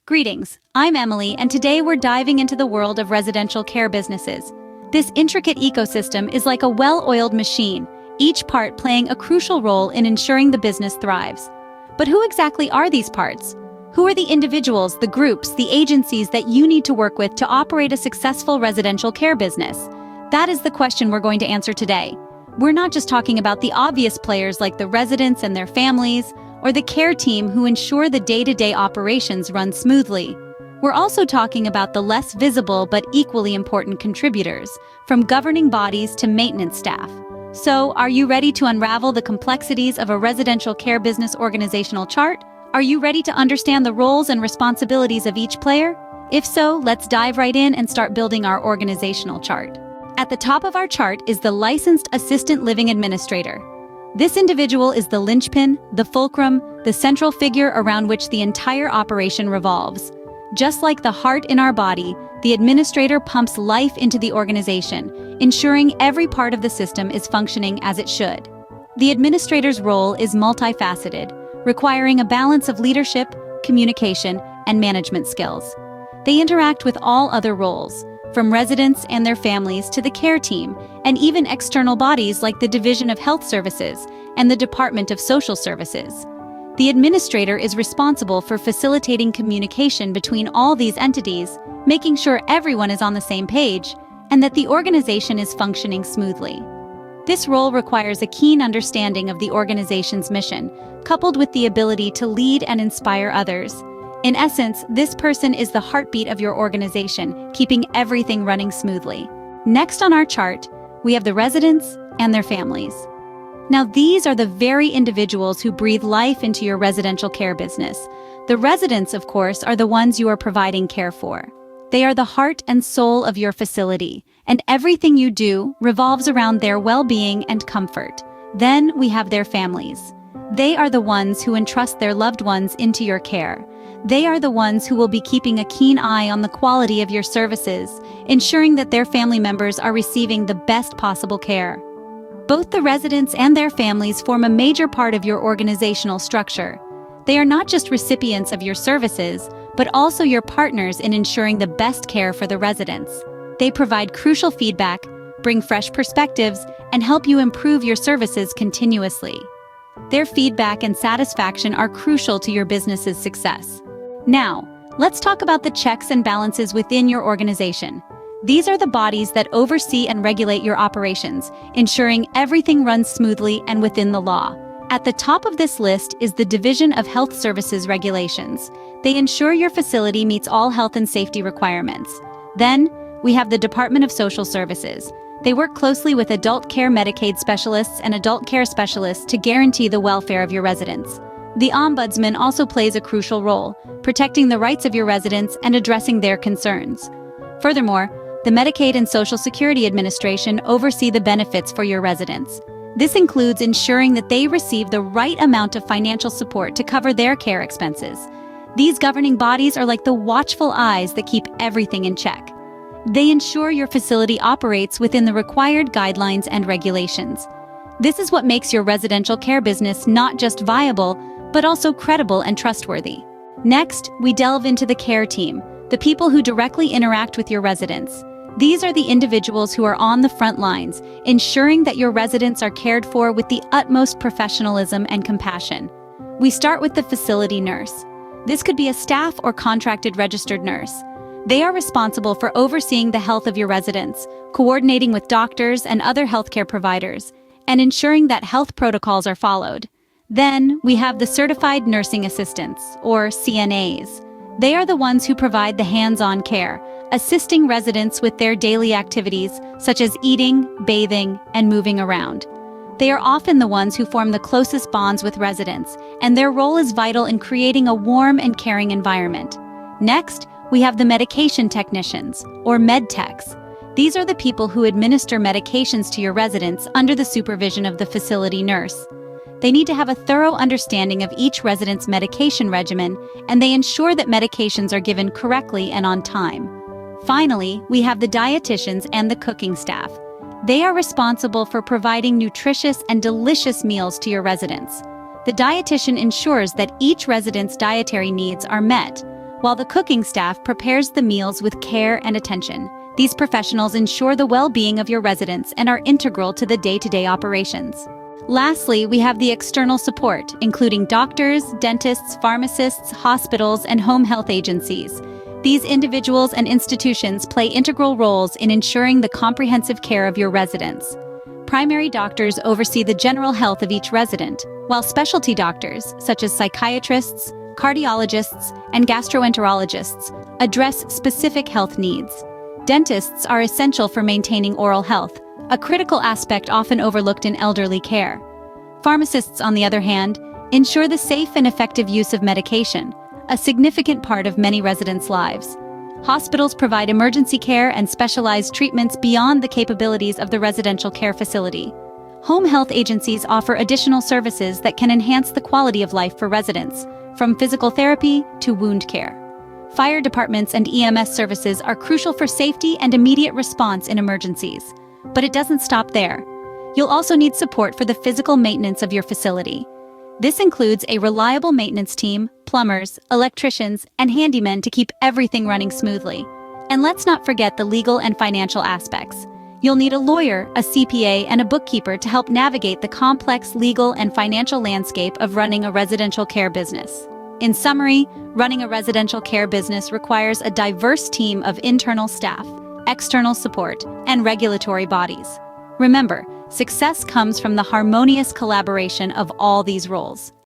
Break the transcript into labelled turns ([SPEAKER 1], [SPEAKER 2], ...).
[SPEAKER 1] Greetings, I'm Emily, and today we're diving into the world of residential care businesses. This intricate ecosystem is like a well-oiled machine, each part playing a crucial role in ensuring the business thrives. But who exactly are these parts? Who are the individuals, the groups, the agencies that you need to work with to operate a successful residential care business? That is the question we're going to answer today. We're not just talking about the obvious players like the residents and their families, or the care team who ensure the day-to-day operations run smoothly. We're also talking about the less visible but equally important contributors, from governing bodies to maintenance staff. So, are you ready to unravel the complexities of a residential care business organizational chart? Are you ready to understand the roles and responsibilities of each player? If so, let's dive right in and start building our organizational chart. At the top of our chart is the Licensed Assistant Living Administrator. This individual is the linchpin, the fulcrum, the central figure around which the entire operation revolves. Just like the heart in our body, the administrator pumps life into the organization, ensuring every part of the system is functioning as it should. The administrator's role is multifaceted, requiring a balance of leadership, communication, and management skills. They interact with all other roles, from residents and their families to the care team, and even external bodies like the Division of Health Services and the Department of Social Services. The administrator is responsible for facilitating communication between all these entities, making sure everyone is on the same page, and that the organization is functioning smoothly. This role requires a keen understanding of the organization's mission, coupled with the ability to lead and inspire others. In essence, this person is the heartbeat of your organization, keeping everything running smoothly. Next on our chart, we have the residents and their families. Now, these are the very individuals who breathe life into your residential care business. The residents, of course, are the ones you are providing care for. They are the heart and soul of your facility, and everything you do revolves around their well-being and comfort. Then we have their families. They are the ones who entrust their loved ones into your care. They are the ones who will be keeping a keen eye on the quality of your services, ensuring that their family members are receiving the best possible care. Both the residents and their families form a major part of your organizational structure. They are not just recipients of your services, but also your partners in ensuring the best care for the residents. They provide crucial feedback, bring fresh perspectives, and help you improve your services continuously. Their feedback and satisfaction are crucial to your business's success. Now, let's talk about the checks and balances within your organization. These are the bodies that oversee and regulate your operations, ensuring everything runs smoothly and within the law. At the top of this list is the Division of Health Services Regulations. They ensure your facility meets all health and safety requirements. Then, we have the Department of Social Services. They work closely with adult care Medicaid specialists and adult care specialists to guarantee the welfare of your residents. The Ombudsman also plays a crucial role, protecting the rights of your residents and addressing their concerns. Furthermore, the Medicaid and Social Security Administration oversee the benefits for your residents. This includes ensuring that they receive the right amount of financial support to cover their care expenses. These governing bodies are like the watchful eyes that keep everything in check. They ensure your facility operates within the required guidelines and regulations. This is what makes your residential care business not just viable, but also credible and trustworthy. Next, we delve into the care team, the people who directly interact with your residents. These are the individuals who are on the front lines, ensuring that your residents are cared for with the utmost professionalism and compassion. We start with the facility nurse. This could be a staff or contracted registered nurse. They are responsible for overseeing the health of your residents, coordinating with doctors and other healthcare providers, and ensuring that health protocols are followed. Then, we have the Certified Nursing Assistants, or CNAs. They are the ones who provide the hands-on care, assisting residents with their daily activities, such as eating, bathing, and moving around. They are often the ones who form the closest bonds with residents, and their role is vital in creating a warm and caring environment. Next, we have the medication technicians, or med techs. These are the people who administer medications to your residents under the supervision of the facility nurse. They need to have a thorough understanding of each resident's medication regimen, and they ensure that medications are given correctly and on time. Finally, we have the dietitians and the cooking staff. They are responsible for providing nutritious and delicious meals to your residents. The dietitian ensures that each resident's dietary needs are met, while the cooking staff prepares the meals with care and attention. These professionals ensure the well-being of your residents and are integral to the day-to-day operations. Lastly, we have the external support, including doctors, dentists, pharmacists, hospitals, and home health agencies. These individuals and institutions play integral roles in ensuring the comprehensive care of your residents. Primary doctors oversee the general health of each resident, while specialty doctors, such as psychiatrists, cardiologists, and gastroenterologists, address specific health needs. Dentists are essential for maintaining oral health, a critical aspect often overlooked in elderly care. Pharmacists, on the other hand, ensure the safe and effective use of medication, a significant part of many residents' lives. Hospitals provide emergency care and specialized treatments beyond the capabilities of the residential care facility. Home health agencies offer additional services that can enhance the quality of life for residents, from physical therapy to wound care. Fire departments and EMS services are crucial for safety and immediate response in emergencies. But it doesn't stop there. You'll also need support for the physical maintenance of your facility. This includes a reliable maintenance team, plumbers, electricians, and handymen to keep everything running smoothly. And let's not forget the legal and financial aspects. You'll need a lawyer, a CPA, and a bookkeeper to help navigate the complex legal and financial landscape of running a residential care business. In summary, running a residential care business requires a diverse team of internal staff, external support, and regulatory bodies. Remember, success comes from the harmonious collaboration of all these roles.